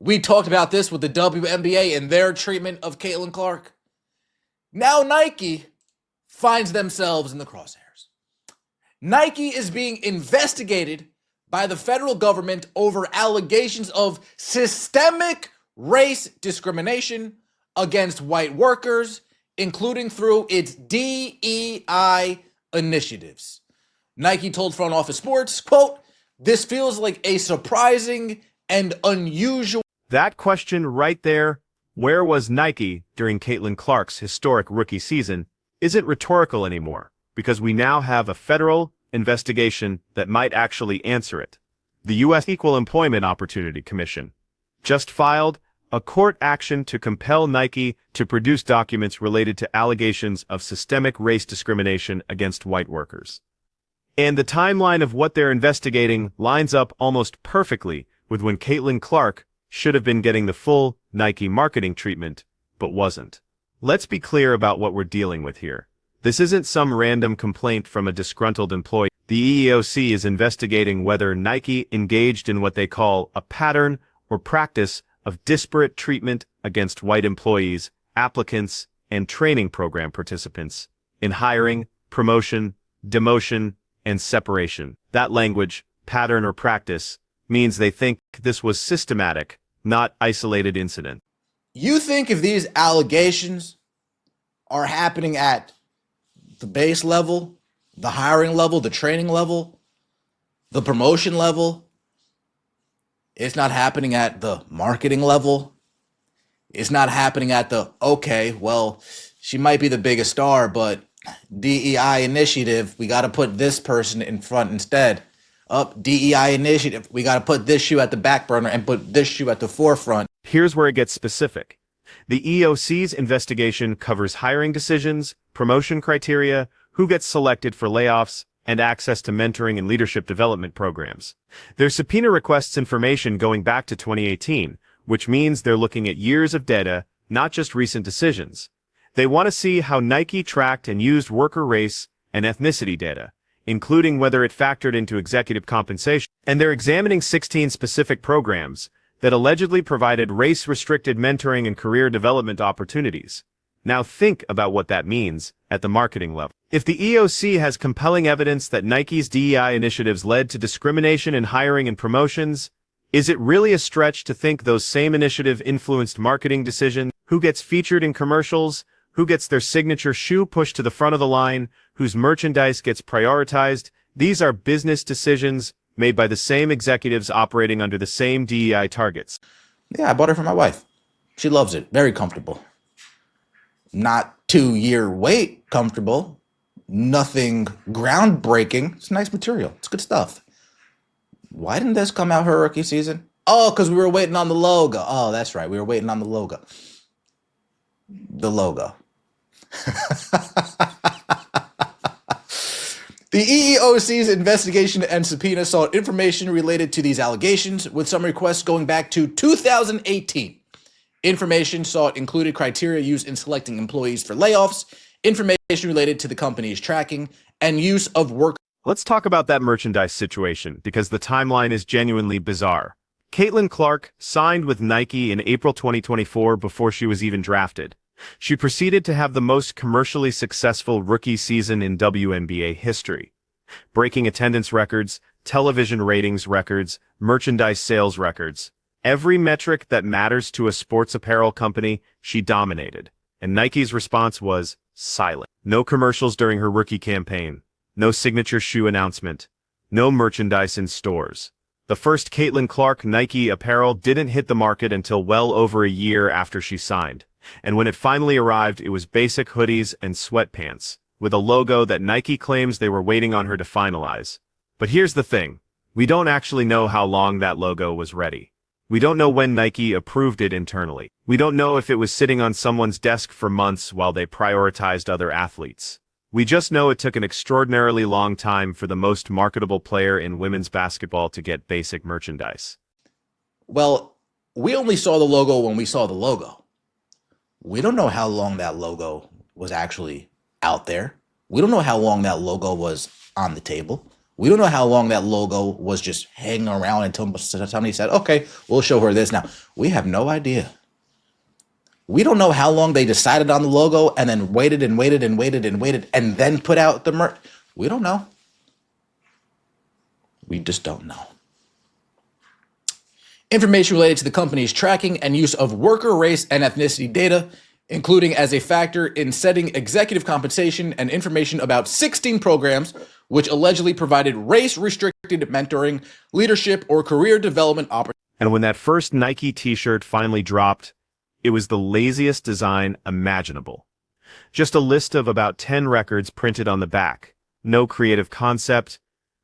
We talked about this with the WNBA and their treatment of Caitlin Clark. Now Nike finds themselves in the crosshairs. Nike is being investigated by the federal government over allegations of systemic race discrimination against white workers, including through its DEI initiatives. Nike told Front Office Sports, quote, "This feels like a surprising and unusual." That question right there, where was Nike during Caitlin Clark's historic rookie season, isn't rhetorical anymore, because we now have a federal investigation that might actually answer it. The U.S. Equal Employment Opportunity Commission just filed a court action to compel Nike to produce documents related to allegations of systemic race discrimination against white workers. And the timeline of what they're investigating lines up almost perfectly with when Caitlin Clark should have been getting the full Nike marketing treatment, but wasn't. Let's be clear about what we're dealing with here. This isn't some random complaint from a disgruntled employee. The EEOC is investigating whether Nike engaged in what they call a pattern or practice of disparate treatment against white employees, applicants, and training program participants in hiring, promotion, demotion, and separation. That language, pattern or practice, means they think this was systematic, not isolated incident. You think if these allegations are happening at the base level, the hiring level, the training level, the promotion level, it's not happening at the marketing level, it's not happening at the, okay, well, she might be the biggest star, but DEI initiative, we got to put this person in front instead. DEI initiative, we got to put this shoe at the back burner and put this shoe at the forefront. Here's where it gets specific. The EEOC's investigation covers hiring decisions, promotion criteria, who gets selected for layoffs, and access to mentoring and leadership development programs. Their subpoena requests information going back to 2018, which means they're looking at years of data, not just recent decisions. They want to see how Nike tracked and used worker race and ethnicity data, including whether it factored into executive compensation. And they're examining 16 specific programs that allegedly provided race-restricted mentoring and career development opportunities. Now think about what that means at the marketing level. If the EOC has compelling evidence that Nike's DEI initiatives led to discrimination in hiring and promotions, is it really a stretch to think those same initiatives influenced marketing decisions? Who gets featured in commercials? Who gets their signature shoe pushed to the front of the line? Whose merchandise gets prioritized? These are business decisions made by the same executives operating under the same DEI targets. Yeah, I bought it for my wife. She loves it. Very comfortable. Not 2-year wait comfortable. Nothing groundbreaking. It's nice material. It's good stuff. Why didn't this come out her rookie season? Oh, because we were waiting on the logo. Oh, that's right. We were waiting on the logo. The logo. The EEOC's investigation and subpoena sought information related to these allegations, with some requests going back to 2018. Information sought included criteria used in selecting employees for layoffs, information related to the company's tracking, and use of work. Let's talk about that merchandise situation, because the timeline is genuinely bizarre. Caitlin Clark signed with Nike in April 2024 before she was even drafted. She proceeded to have the most commercially successful rookie season in WNBA history, breaking attendance records, television ratings records, merchandise sales records. Every metric that matters to a sports apparel company, she dominated. And Nike's response was silent. No commercials during her rookie campaign. No signature shoe announcement. No merchandise in stores. The first Caitlin Clark Nike apparel didn't hit the market until well over a year after she signed. And when it finally arrived, it was basic hoodies and sweatpants, with a logo that Nike claims they were waiting on her to finalize. But here's the thing. We don't actually know how long that logo was ready. We don't know when Nike approved it internally. We don't know if it was sitting on someone's desk for months while they prioritized other athletes. We just know it took an extraordinarily long time for the most marketable player in women's basketball to get basic merchandise. Well, we only saw the logo when we saw the logo. We don't know how long that logo was actually out there. We don't know how long that logo was on the table. We don't know how long that logo was just hanging around until somebody said, okay, we'll show her this now. We have no idea. We don't know how long they decided on the logo and then waited and waited and waited and waited and then put out the merch. We don't know. We just don't know. Information related to the company's tracking and use of worker race and ethnicity data, including as a factor in setting executive compensation, and information about 16 programs which allegedly provided race-restricted mentoring, leadership, or career development opportunities. And when that first Nike t-shirt finally dropped, it was the laziest design imaginable. Just a list of about 10 records printed on the back. No creative concept,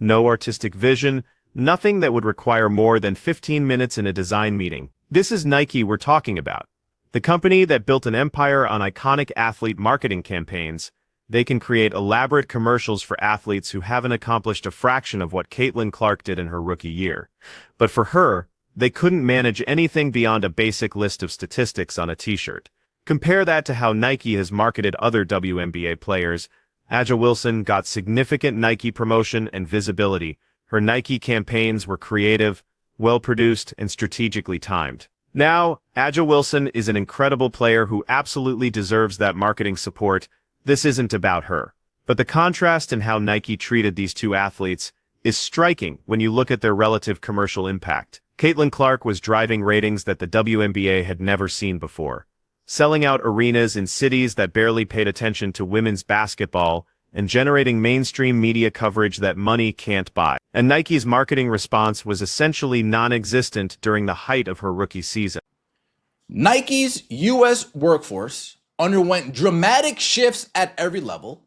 no artistic vision, nothing that would require more than 15 minutes in a design meeting. This is Nike we're talking about. The company that built an empire on iconic athlete marketing campaigns. They can create elaborate commercials for athletes who haven't accomplished a fraction of what Caitlin Clark did in her rookie year. But for her, they couldn't manage anything beyond a basic list of statistics on a t-shirt. Compare that to how Nike has marketed other WNBA players. A'ja Wilson got significant Nike promotion and visibility. Her Nike campaigns were creative, well-produced, and strategically timed. Now, A'ja Wilson is an incredible player who absolutely deserves that marketing support. This isn't about her. But the contrast in how Nike treated these two athletes is striking when you look at their relative commercial impact. Caitlin Clark was driving ratings that the WNBA had never seen before, selling out arenas in cities that barely paid attention to women's basketball, and generating mainstream media coverage that money can't buy. And Nike's marketing response was essentially non-existent during the height of her rookie season. Nike's U.S. workforce underwent dramatic shifts at every level.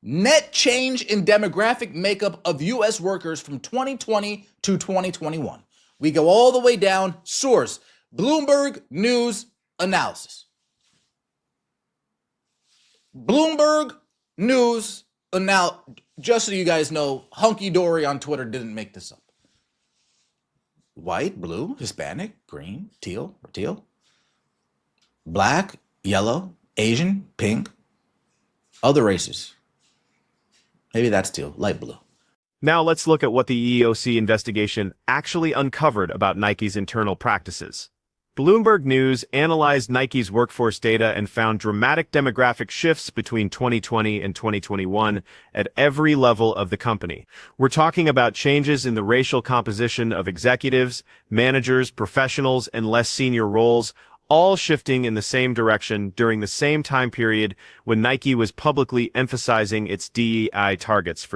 Net change in demographic makeup of U.S. workers from 2020 to 2021. We go all the way down. Source, Bloomberg News Analysis. Bloomberg News just so you guys know, Hunky Dory on Twitter didn't make this up. White, blue, Hispanic, green, teal, black, yellow, Asian, pink, other races. Maybe that's teal, light blue. Now let's look at what the EEOC investigation actually uncovered about Nike's internal practices. Bloomberg News analyzed Nike's workforce data and found dramatic demographic shifts between 2020 and 2021 at every level of the company. We're talking about changes in the racial composition of executives, managers, professionals, and less senior roles, all shifting in the same direction during the same time period when Nike was publicly emphasizing its DEI targets.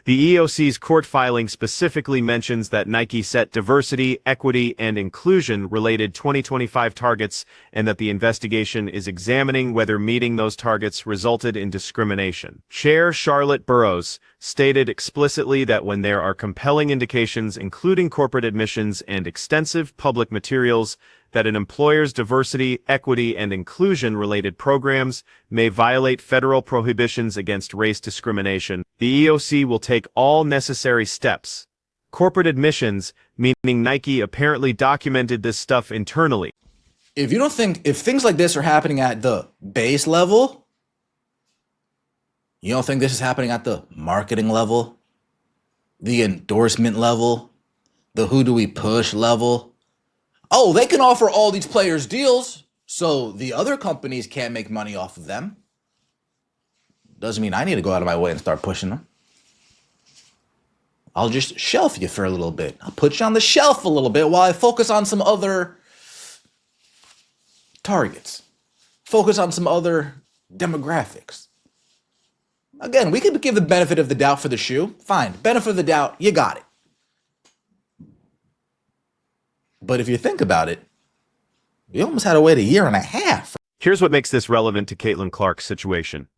The EEOC's court filing specifically mentions that Nike set diversity, equity, and inclusion-related 2025 targets, and that the investigation is examining whether meeting those targets resulted in discrimination. Chair Charlotte Burrows stated explicitly that when there are compelling indications, including corporate admissions and extensive public materials, that an employer's diversity, equity, and inclusion-related programs may violate federal prohibitions against race discrimination, the EEOC will take all necessary steps. Corporate admissions, meaning Nike apparently documented this stuff internally. If things like this are happening at the base level, you don't think this is happening at the marketing level, the endorsement level, the who do we push level? Oh, they can offer all these players deals, so the other companies can't make money off of them. Doesn't mean I need to go out of my way and start pushing them. I'll just shelf you for a little bit. I'll put you on the shelf a little bit while I focus on some other targets. Focus on some other demographics. Again, we could give the benefit of the doubt for the shoe. Fine, benefit of the doubt, you got it. But if you think about it, you almost had to wait a year and a half. Here's what makes this relevant to Caitlin Clark's situation.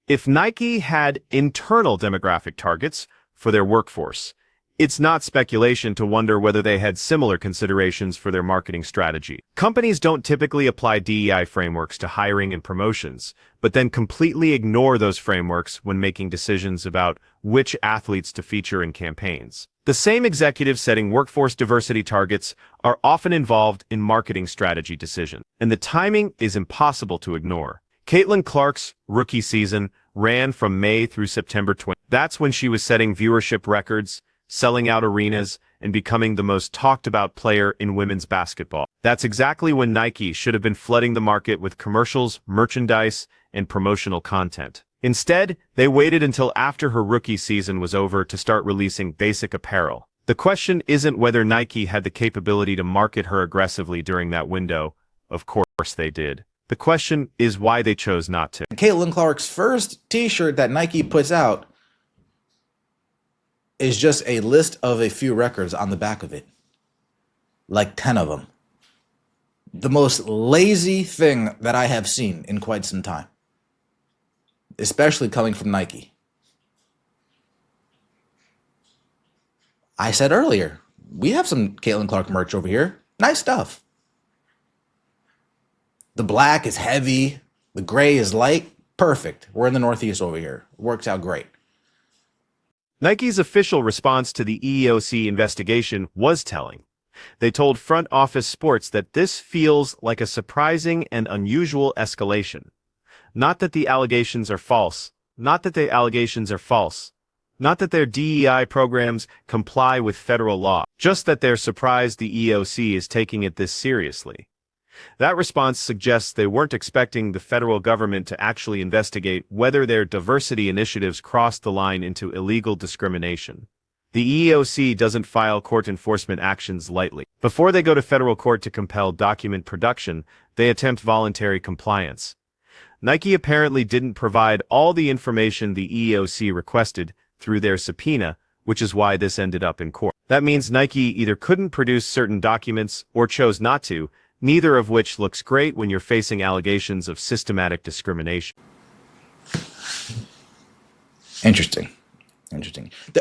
If Nike had internal demographic targets for their workforce, it's not speculation to wonder whether they had similar considerations for their marketing strategy. Companies don't typically apply DEI frameworks to hiring and promotions, but then completely ignore those frameworks when making decisions about which athletes to feature in campaigns. The same executives setting workforce diversity targets are often involved in marketing strategy decisions, and the timing is impossible to ignore. Caitlin Clark's rookie season ran from May through September 20. That's when she was setting viewership records, selling out arenas, and becoming the most talked-about player in women's basketball. That's exactly when Nike should have been flooding the market with commercials, merchandise, and promotional content. Instead, they waited until after her rookie season was over to start releasing basic apparel. The question isn't whether Nike had the capability to market her aggressively during that window. Of course they did. The question is why they chose not to. Caitlin Clark's first t-shirt that Nike puts out is just a list of a few records on the back of it. Like 10 of them. The most lazy thing that I have seen in quite some time. Especially coming from Nike. I said earlier, we have some Caitlin Clark merch over here. Nice stuff. The black is heavy. The gray is light. Perfect. We're in the Northeast over here. Works out great. Nike's official response to the EEOC investigation was telling. They told Front Office Sports that this feels like a surprising and unusual escalation. Not that the allegations are false. Not that the allegations are false. Not that their DEI programs comply with federal law. Just that they're surprised the EEOC is taking it this seriously. That response suggests they weren't expecting the federal government to actually investigate whether their diversity initiatives crossed the line into illegal discrimination. The EEOC doesn't file court enforcement actions lightly. Before they go to federal court to compel document production, they attempt voluntary compliance. Nike apparently didn't provide all the information the EEOC requested through their subpoena, which is why this ended up in court. That means Nike either couldn't produce certain documents or chose not to, neither of which looks great when you're facing allegations of systematic discrimination. Interesting.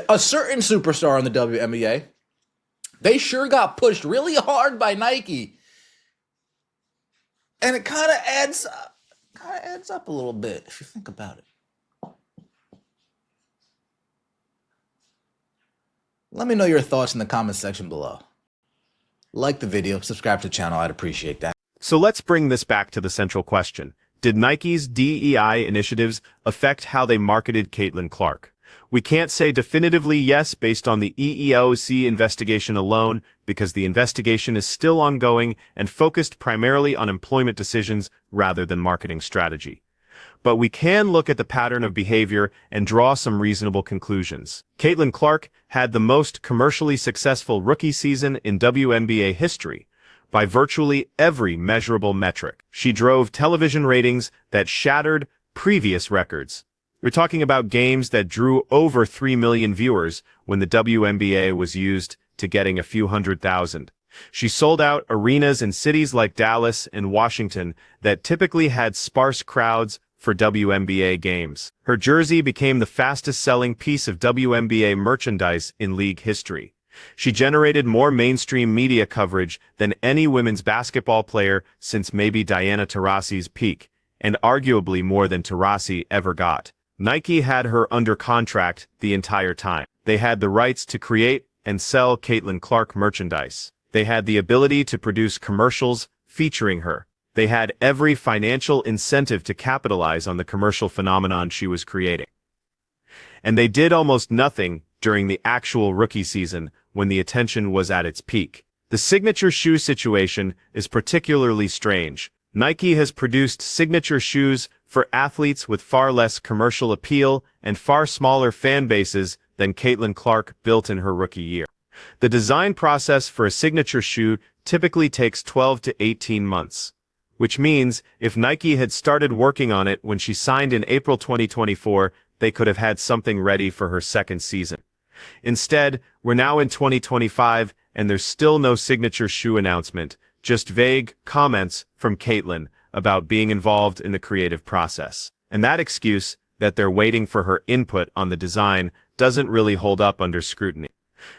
A certain superstar in the WNBA, they sure got pushed really hard by Nike. And it kind of adds up a little bit if you think about it. Let me know your thoughts in the comment section below. Like the video, subscribe to the channel, I'd appreciate that. So let's bring this back to the central question. Did Nike's DEI initiatives affect how they marketed Caitlin Clark? We can't say definitively yes based on the EEOC investigation alone, because the investigation is still ongoing and focused primarily on employment decisions rather than marketing strategy. But we can look at the pattern of behavior and draw some reasonable conclusions. Caitlin Clark had the most commercially successful rookie season in WNBA history. By virtually every measurable metric, she drove television ratings that shattered previous records. We're talking about games that drew over 3 million viewers when the WNBA was used to getting a few 100,000. She sold out arenas in cities like Dallas and Washington that typically had sparse crowds for WNBA games. Her jersey became the fastest-selling piece of WNBA merchandise in league history. She generated more mainstream media coverage than any women's basketball player since maybe Diana Taurasi's peak, and arguably more than Taurasi ever got. Nike had her under contract the entire time. They had the rights to create and sell Caitlin Clark merchandise. They had the ability to produce commercials featuring her. They had every financial incentive to capitalize on the commercial phenomenon she was creating. And they did almost nothing during the actual rookie season when the attention was at its peak. The signature shoe situation is particularly strange. Nike has produced signature shoes for athletes with far less commercial appeal and far smaller fan bases than Caitlin Clark built in her rookie year. The design process for a signature shoe typically takes 12 to 18 months. Which means if Nike had started working on it when she signed in April 2024, they could have had something ready for her second season. Instead, we're now in 2025 and there's still no signature shoe announcement, just vague comments from Caitlin about being involved in the creative process. And that excuse, that they're waiting for her input on the design, doesn't really hold up under scrutiny.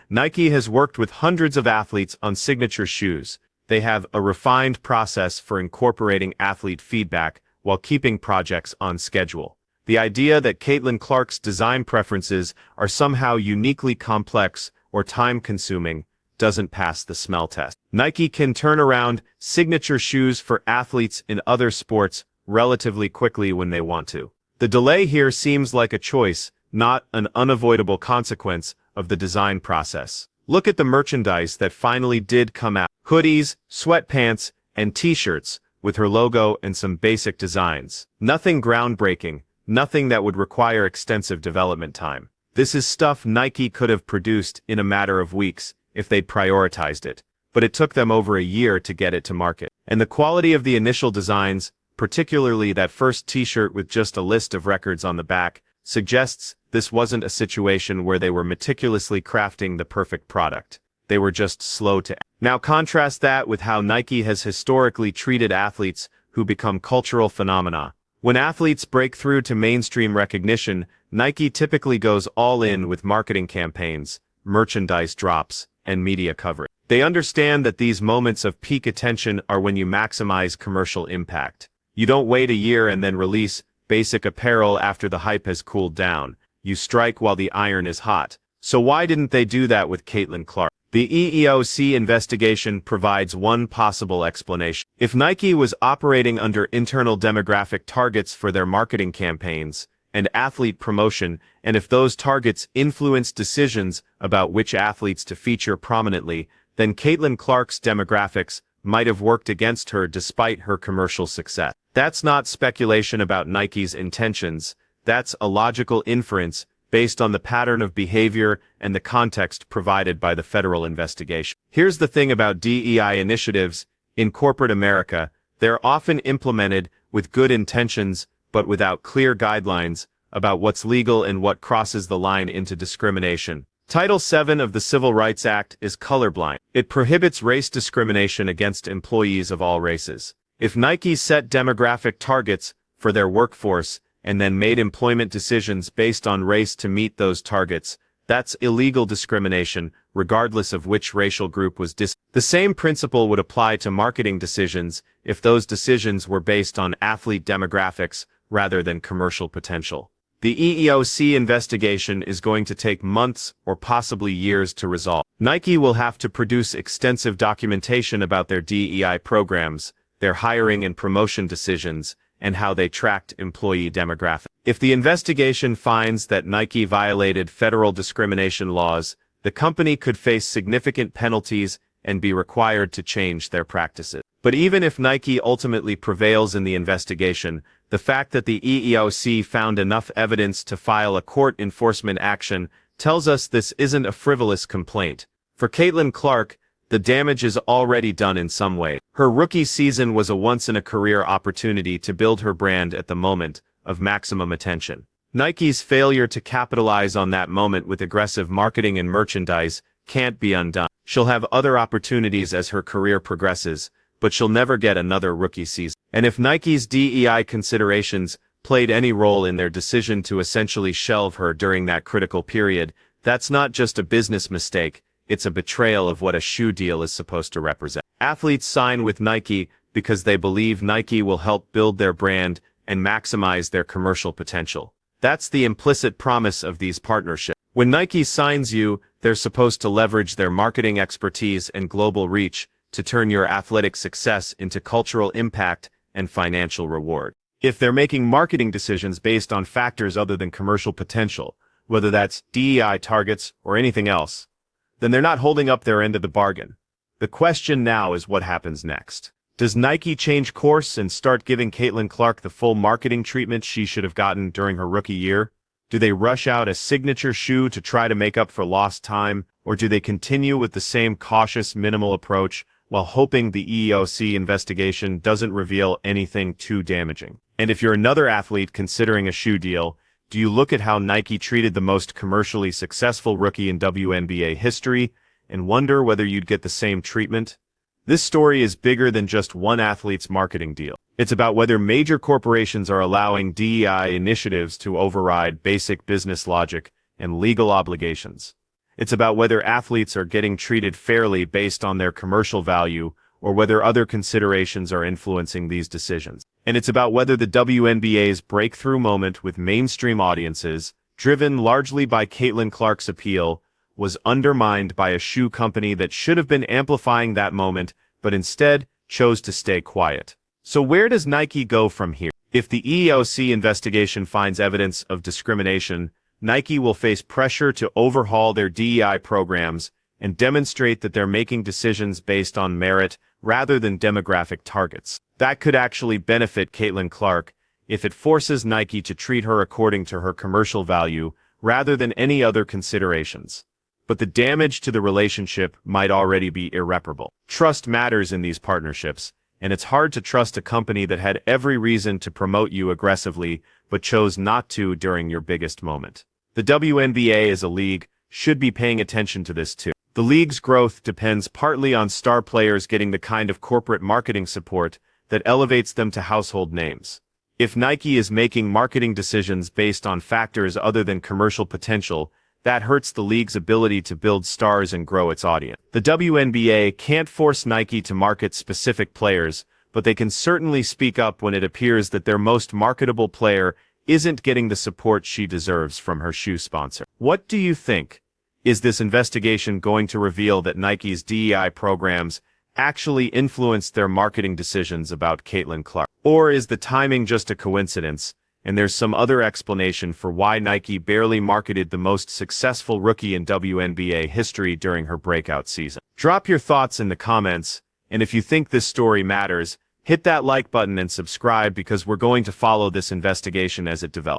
Nike has worked with hundreds of athletes on signature shoes. They have a refined process for incorporating athlete feedback while keeping projects on schedule. The idea that Caitlin Clark's design preferences are somehow uniquely complex or time-consuming doesn't pass the smell test. Nike can turn around signature shoes for athletes in other sports relatively quickly when they want to. The delay here seems like a choice, not an unavoidable consequence of the design process. Look at the merchandise that finally did come out. Hoodies, sweatpants, and t-shirts with her logo and some basic designs. Nothing groundbreaking, nothing that would require extensive development time. This is stuff Nike could have produced in a matter of weeks if they'd prioritized it, but it took them over a year to get it to market. And the quality of the initial designs, particularly that first t-shirt with just a list of records on the back, suggests this wasn't a situation where they were meticulously crafting the perfect product. They were just slow to act. Now contrast that with how Nike has historically treated athletes who become cultural phenomena. When athletes break through to mainstream recognition, Nike typically goes all in with marketing campaigns, merchandise drops, and media coverage. They understand that these moments of peak attention are when you maximize commercial impact. You don't wait a year and then release basic apparel after the hype has cooled down. You strike while the iron is hot. So why didn't they do that with Caitlin Clark? The EEOC investigation provides one possible explanation. If Nike was operating under internal demographic targets for their marketing campaigns and athlete promotion, and if those targets influenced decisions about which athletes to feature prominently, then Caitlin Clark's demographics might have worked against her despite her commercial success. That's not speculation about Nike's intentions. That's a logical inference based on the pattern of behavior and the context provided by the federal investigation. Here's the thing about DEI initiatives. In corporate America, they're often implemented with good intentions, but without clear guidelines about what's legal and what crosses the line into discrimination. Title VII of the Civil Rights Act is colorblind. It prohibits race discrimination against employees of all races. If Nike set demographic targets for their workforce and then made employment decisions based on race to meet those targets, that's illegal discrimination, regardless of which racial group was The same principle would apply to marketing decisions if those decisions were based on athlete demographics rather than commercial potential. The EEOC investigation is going to take months or possibly years to resolve. Nike will have to produce extensive documentation about their DEI programs, their hiring and promotion decisions, and how they tracked employee demographics. If the investigation finds that Nike violated federal discrimination laws, the company could face significant penalties and be required to change their practices. But even if Nike ultimately prevails in the investigation, the fact that the EEOC found enough evidence to file a court enforcement action tells us this isn't a frivolous complaint. For Caitlin Clark, the damage is already done in some way. Her rookie season was a once-in-a-career opportunity to build her brand at the moment of maximum attention. Nike's failure to capitalize on that moment with aggressive marketing and merchandise can't be undone. She'll have other opportunities as her career progresses, but she'll never get another rookie season. And if Nike's DEI considerations played any role in their decision to essentially shelve her during that critical period, that's not just a business mistake. It's a betrayal of what a shoe deal is supposed to represent. Athletes sign with Nike because they believe Nike will help build their brand and maximize their commercial potential. That's the implicit promise of these partnerships. When Nike signs you, they're supposed to leverage their marketing expertise and global reach to turn your athletic success into cultural impact and financial reward. If they're making marketing decisions based on factors other than commercial potential, whether that's DEI targets or anything else, then they're not holding up their end of the bargain. The question now is what happens next. Does Nike change course and start giving Caitlin Clark the full marketing treatment she should have gotten during her rookie year? Do they rush out a signature shoe to try to make up for lost time, or do they continue with the same cautious, minimal approach while hoping the EEOC investigation doesn't reveal anything too damaging? And if you're another athlete considering a shoe deal, do you look at how Nike treated the most commercially successful rookie in WNBA history and wonder whether you'd get the same treatment? This story is bigger than just one athlete's marketing deal. It's about whether major corporations are allowing DEI initiatives to override basic business logic and legal obligations. It's about whether athletes are getting treated fairly based on their commercial value or whether other considerations are influencing these decisions. And it's about whether the WNBA's breakthrough moment with mainstream audiences, driven largely by Caitlin Clark's appeal, was undermined by a shoe company that should have been amplifying that moment, but instead chose to stay quiet. So where does Nike go from here? If the EEOC investigation finds evidence of discrimination, Nike will face pressure to overhaul their DEI programs and demonstrate that they're making decisions based on merit rather than demographic targets. That could actually benefit Caitlin Clark if it forces Nike to treat her according to her commercial value rather than any other considerations. But the damage to the relationship might already be irreparable. Trust matters in these partnerships, and it's hard to trust a company that had every reason to promote you aggressively but chose not to during your biggest moment. The WNBA as a league should be paying attention to this too. The league's growth depends partly on star players getting the kind of corporate marketing support that elevates them to household names. If Nike is making marketing decisions based on factors other than commercial potential, that hurts the league's ability to build stars and grow its audience. The WNBA can't force Nike to market specific players, but they can certainly speak up when it appears that their most marketable player isn't getting the support she deserves from her shoe sponsor. What do you think? Is this investigation going to reveal that Nike's DEI programs actually influenced their marketing decisions about Caitlin Clark? Or is the timing just a coincidence, and there's some other explanation for why Nike barely marketed the most successful rookie in WNBA history during her breakout season? Drop your thoughts in the comments, and if you think this story matters, hit that like button and subscribe because we're going to follow this investigation as it develops.